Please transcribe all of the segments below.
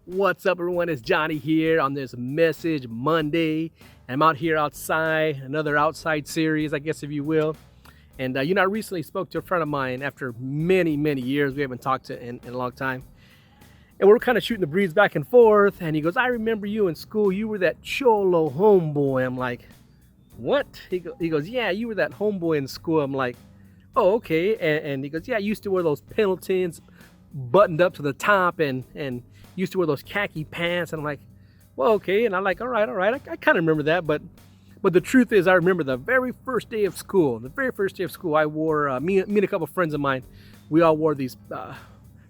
What's up, everyone? It's Johnny here on this Message Monday. I'm out here outside, another outside series, I guess, if you will. And I recently spoke to a friend of mine after many, many years. We haven't talked in a long time. And we're kind of shooting the breeze back and forth. And he goes, I remember you in school. You were that cholo homeboy. I'm like, what? He goes, yeah, you were that homeboy in school. I'm like, oh, okay. And he goes, yeah, I used to wear those Pendletons buttoned up to the top and used to wear those khaki pants. And I'm like, well, okay. And I'm like, all right. I kind of remember that. But the truth is, I remember the very first day of school. I wore, me and a couple of friends of mine, we all wore these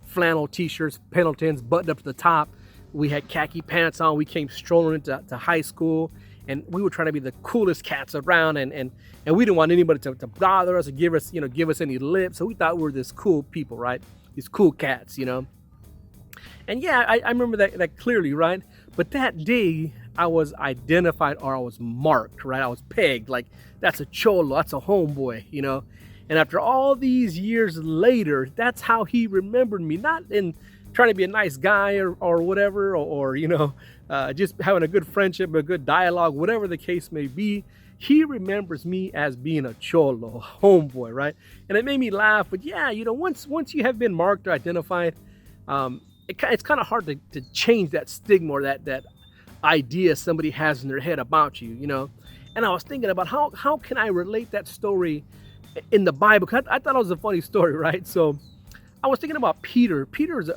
flannel t-shirts, Pendletons buttoned up to the top. We had khaki pants on. We came strolling into high school. And we were trying to be the coolest cats around, and we didn't want anybody to bother us or give us any lip. So we thought we were this cool people, right? These cool cats, And yeah, I remember that clearly, right? But that day I was identified, or I was marked, right? I was pegged, like that's a cholo, that's a homeboy, And after all these years later, that's how he remembered me, not in trying to be a nice guy or whatever, or just having a good friendship, a good dialogue, whatever the case may be. He remembers me as being a cholo, a homeboy, right? And it made me laugh. But yeah, once you have been marked or identified, it's kind of hard to change that stigma or that idea somebody has in their head about you, And I was thinking about how can I relate that story in the Bible? 'Cause I thought it was a funny story, right? So I was thinking about Peter. Peter's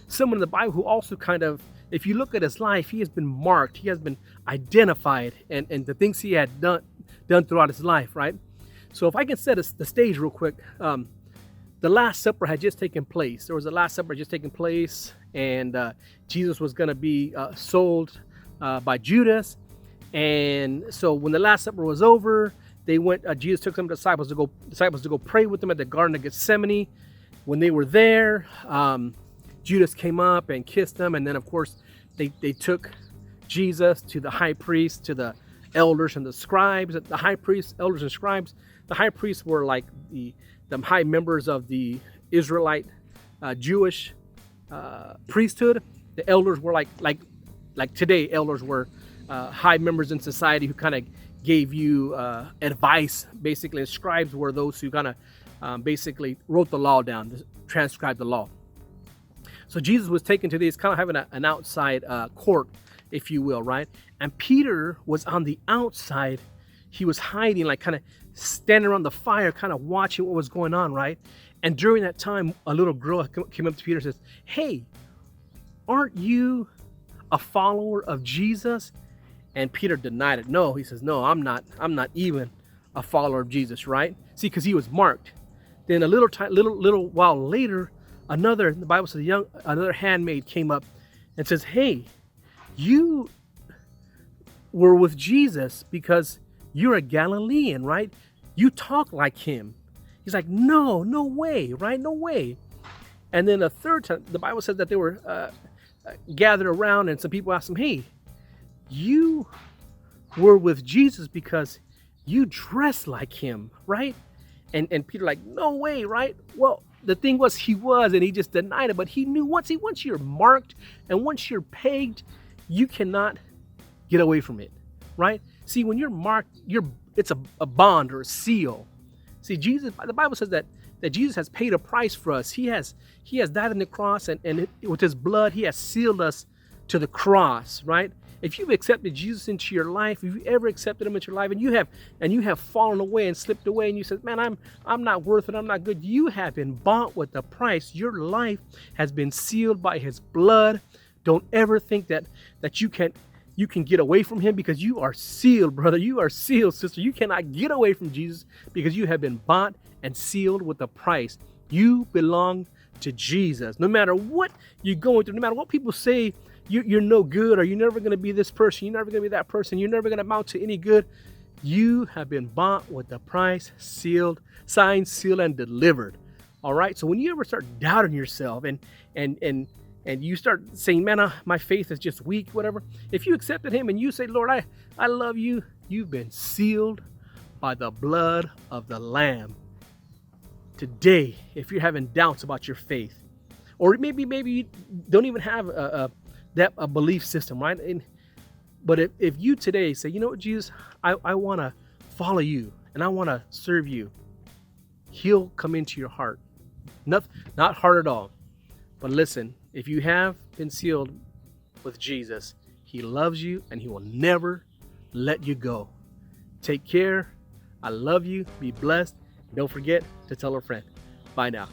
someone in the Bible who also kind of, if you look at his life, he has been marked, he has been identified, and the things he had done throughout his life, right? So if I can set the stage real quick, the Last Supper had just taken place. There was a Last Supper just taken place, and Jesus was going to be sold by Judas. And so when the Last Supper was over, they went. Jesus took some disciples to go pray with them at the Garden of Gethsemane. When they were there, Judas came up and kissed them, and then of course they took Jesus to the high priest, to the elders and the scribes. The high priests, elders and scribes. The high priests were like the high members of the Israelite Jewish priesthood. The elders were like today. Elders were high members in society who kind of gave you advice, basically. And scribes were those who kind of basically wrote the law down, transcribed the law. So Jesus was taken to these, kind of having an outside court, if you will, right? And Peter was on the outside. He was hiding, like kind of standing around the fire, kind of watching what was going on, right? And during that time, a little girl came up to Peter and says, hey, aren't you a follower of Jesus? And Peter denied it. No, he says, no, I'm not even a follower of Jesus, right? See, because he was marked. Then a little while later, the Bible says another handmaid came up and says, hey, you were with Jesus because you're a Galilean, right? You talk like him. He's like, no way, right? No way. And then a third time, the Bible says that they were gathered around, and some people asked him, hey, you were with Jesus because you dress like him, right? And Peter like, no way, right? Well, the thing was, he was, and he just denied it. But he knew once you're marked and once you're pegged, you cannot get away from it, right? See, when you're marked, it's a bond or a seal. See, Jesus, the Bible says that Jesus has paid a price for us. He has died on the cross, and with his blood, he has sealed us to the cross, right? If you've accepted Jesus into your life, if you ever accepted him into your life, and you have fallen away and slipped away, and you said, man, I'm not worth it, I'm not good, you have been bought with a price. Your life has been sealed by his blood. Don't ever think that you can get away from him, because you are sealed, brother. You are sealed, sister. You cannot get away from Jesus because you have been bought and sealed with a price. You belong to Jesus. No matter what you're going through, no matter what people say, you're no good, or you're never going to be this person, you're never going to be that person, you're never going to amount to any good. You have been bought with the price, sealed, signed, sealed, and delivered. All right. So when you ever start doubting yourself and and and you start saying, "Man, my faith is just weak," whatever. If you accepted Him and you say, "Lord, I love you," you've been sealed by the blood of the Lamb. Today, if you're having doubts about your faith, or maybe you don't even have a belief system, right? But if you today say, "You know what, Jesus, I want to follow you and I want to serve you," He'll come into your heart. Not hard at all. But listen, if you have been sealed with Jesus, He loves you and He will never let you go. Take care. I love you. Be blessed. Don't forget to tell a friend. Bye now.